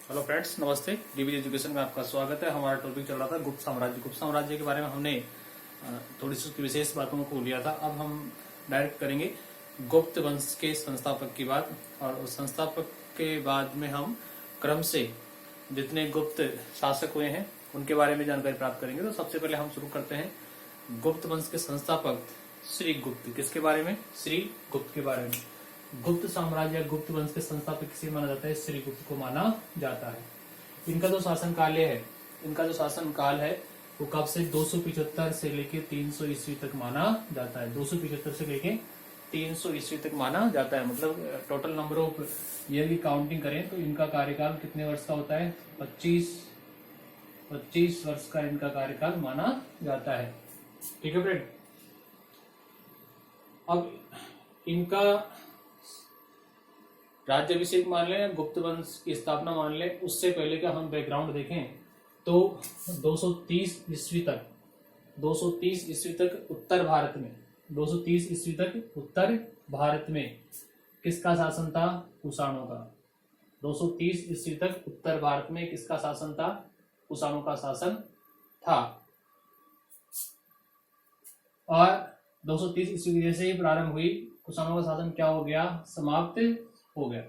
Hello friends, नमस्ते। DB education में आपका स्वागत है। हमारा टॉपिक चल रहा था गुप्त साम्राज्य। गुप्त साम्राज्य के बारे में हमने थोड़ी सी उसकी विशेष बातों को लिया था। अब हम डायरेक्ट करेंगे गुप्त वंश के संस्थापक की बात, और उस संस्थापक के बाद में हम क्रम से जितने गुप्त शासक हुए हैं उनके बारे में जानकारी प्राप्त करेंगे। तो सबसे पहले हम शुरू करते हैं गुप्त वंश के संस्थापक श्री गुप्त। किसके बारे में? श्री गुप्त के बारे में। गुप्त साम्राज्य गुप्त वंश के संस्थापक किसे माना जाता है? श्री गुप्त को माना जाता है। इनका जो शासन काल है वो कब से 275 से लेके 300 ईस्वी तक माना जाता है। 275 से लेके 300 ईस्वी तक माना जाता है। मतलब टोटल नंबर ऑफ ईयर की काउंटिंग करें तो इनका कार्यकाल कितने वर्ष का होता है? 25 वर्ष का इनका कार्यकाल माना जाता है। ठीक है फ्रेंड। अब इनका राज्याभिषेक मान लें, गुप्त वंश की स्थापना मान लें, उससे पहले का हम बैकग्राउंड देखें तो 230 ईस्वी तक उत्तर भारत में किसका शासन था? कुषाणों का। 230 ईस्वी तक उत्तर भारत में किसका शासन था? कुषाणों का शासन था। और 230 ईस्वी जैसे ही प्रारंभ हुई, कुषाणों का शासन क्या हो गया? समाप्त हो गया।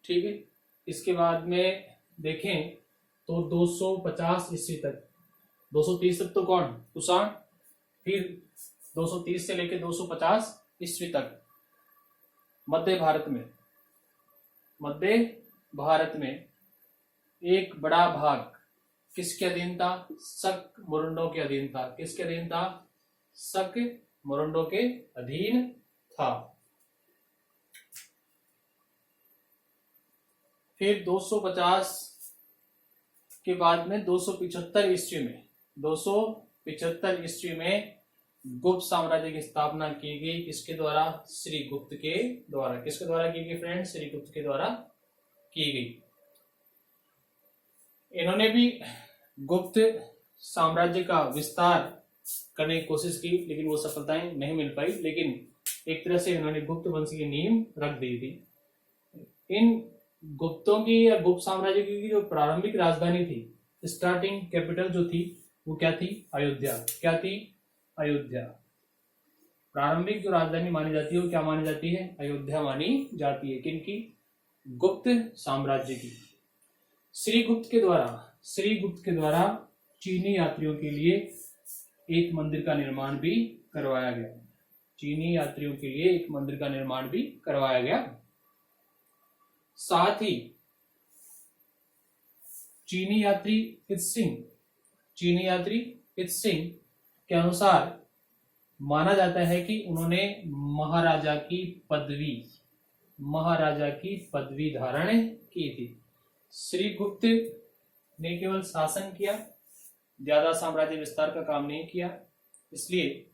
ठीक है। इसके बाद में देखें तो 250 ईस्वी तक, 230 तक तो कौन? कुषाण। फिर 230 से लेकर 250 ईस्वी तक मध्य भारत में एक बड़ा भाग किसके अधीन था? शक मुरुंडों के अधीन था। किसके अधीन था? शक मुरुंडों के अधीन था। फिर 250 के बाद में 275 ईस्वी में गुप्त साम्राज्य की स्थापना की गई। किसके द्वारा? श्री गुप्त के द्वारा। किसके द्वारा की गई फ्रेंड? श्री गुप्त के द्वारा की गई। इन्होंने भी गुप्त साम्राज्य का विस्तार करने की कोशिश की, लेकिन वो सफलताएं नहीं मिल पाई। लेकिन एक तरह से इन्होंने गुप्त वंश की नींव रख दी थी। इन गुप्तों की या गुप्त साम्राज्य की जो प्रारंभिक राजधानी थी, स्टार्टिंग कैपिटल जो थी, वो क्या थी? अयोध्या। क्या थी? अयोध्या। प्रारंभिक जो राजधानी मानी जाती है वो क्या मानी जाती है? अयोध्या मानी जाती है। किनकी? गुप्त साम्राज्य की। श्री गुप्त के द्वारा चीनी यात्रियों के लिए एक मंदिर का निर्माण भी करवाया गया। साथ ही चीनी यात्री हित सिंह के अनुसार माना जाता है कि उन्होंने महाराजा की पदवी धारण की थी। श्री गुप्त ने केवल शासन किया, ज्यादा साम्राज्य विस्तार का काम नहीं किया। इसलिए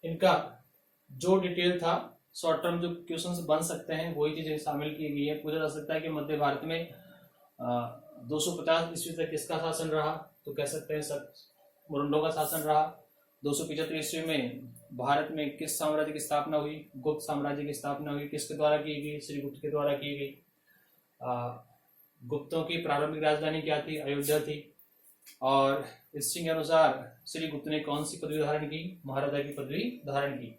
इनका जो डिटेल था, शॉर्ट टर्म जो क्वेश्चंस बन सकते हैं वही चीजें शामिल की गई है। पूछा जा सकता है कि मध्य भारत में 250 ईस्वी तक किसका शासन रहा? तो कह सकते हैं सब मुरुंडों का शासन रहा। 275 ईस्वी में भारत में किस साम्राज्य की स्थापना हुई? गुप्त साम्राज्य की स्थापना हुई। किसके द्वारा की गई? श्री गुप्त के द्वारा की गई। गुप्तों की प्रारंभिक राजधानी क्या थी? अयोध्या थी। और इसी के अनुसार श्री गुप्त ने कौन सी पदवी धारण की? महाराजा की पदवी धारण की।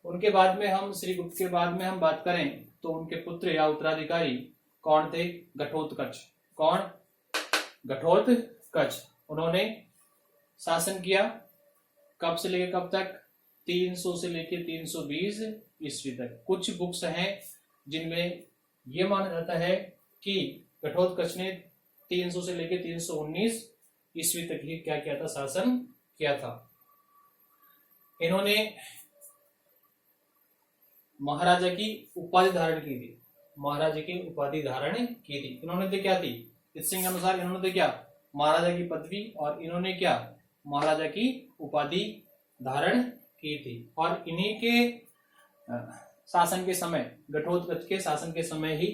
उनके बाद में हम श्री गुप्त के बाद में हम बात करें तो उनके पुत्र या उत्तराधिकारी कौन थे? घटोत्कच। कौन? घटोत्कच। उन्होंने शासन किया कब से लेकर कब तक? 300 से लेकर 320 ईस्वी तक। कुछ बुक्स हैं जिनमें यह माना जाता है कि घटोत्कच ने 300 से लेकर 319 ईस्वी तक ही क्या किया था? शासन किया था। इन्होंने महाराजा की उपाधि धारण की थी। इन्होंने तो क्या थी? इस सिंह के अनुसार इन्होंने तो क्या? महाराजा की पदवी, और इन्होंने क्या? महाराजा की उपाधि धारण की थी। और इन्हीं के शासन के समय, घटोत्कच के शासन के समय ही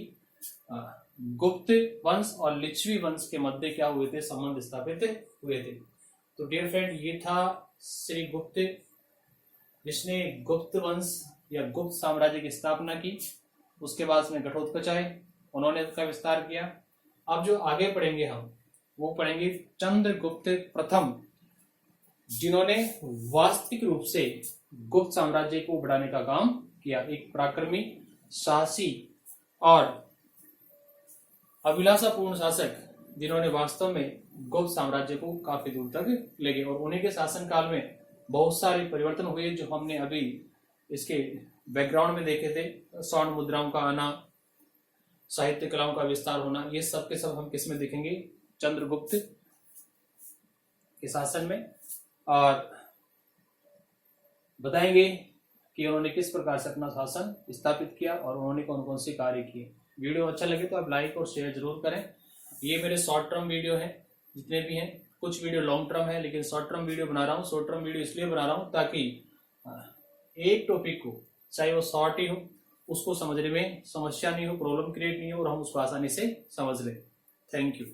गुप्त वंश और लिच्छवी वंश के मध्य क्या हुए थे? संबंध स्थापित हुए थे। तो डियर फ्रेंड, ये था श्री गुप्त, जिसने गुप्त वंश या गुप्त साम्राज्य की स्थापना की। उसके बाद में घटोत्कच आए, उन्होंने उसका विस्तार किया। अब जो आगे पढ़ेंगे हम वो पढ़ेंगे चंद्रगुप्त प्रथम, जिन्होंने वास्तविक रूप से गुप्त साम्राज्य को बढ़ाने का काम किया। एक पराक्रमी, साहसी और अभिलाषापूर्ण शासक, जिन्होंने वास्तव में गुप्त साम्राज्य को काफी दूर तक ले गए। और उन्हीं के शासन काल में बहुत सारे परिवर्तन हुए जो हमने अभी इसके बैकग्राउंड में देखे थे। स्वर्ण मुद्राओं का आना, साहित्य कलाओं का विस्तार होना, ये सब के सब हम किस में देखेंगे? चंद्रगुप्त के शासन में। और बताएंगे कि उन्होंने किस प्रकार से अपना शासन स्थापित किया और उन्होंने कौन कौन से कार्य किए। वीडियो अच्छा लगे तो आप लाइक और शेयर जरूर करें। ये मेरे शॉर्ट टर्म वीडियो हैं जितने भी हैं, कुछ वीडियो लॉन्ग टर्म है, लेकिन शॉर्ट टर्म वीडियो बना रहा हूँ। शॉर्ट टर्म वीडियो इसलिए बना रहा हूँ ताकि एक टॉपिक को, चाहे वो शॉर्ट ही हो, उसको समझने में समस्या नहीं हो, प्रॉब्लम क्रिएट नहीं हो और हम उसको आसानी से समझ लें। Thank you.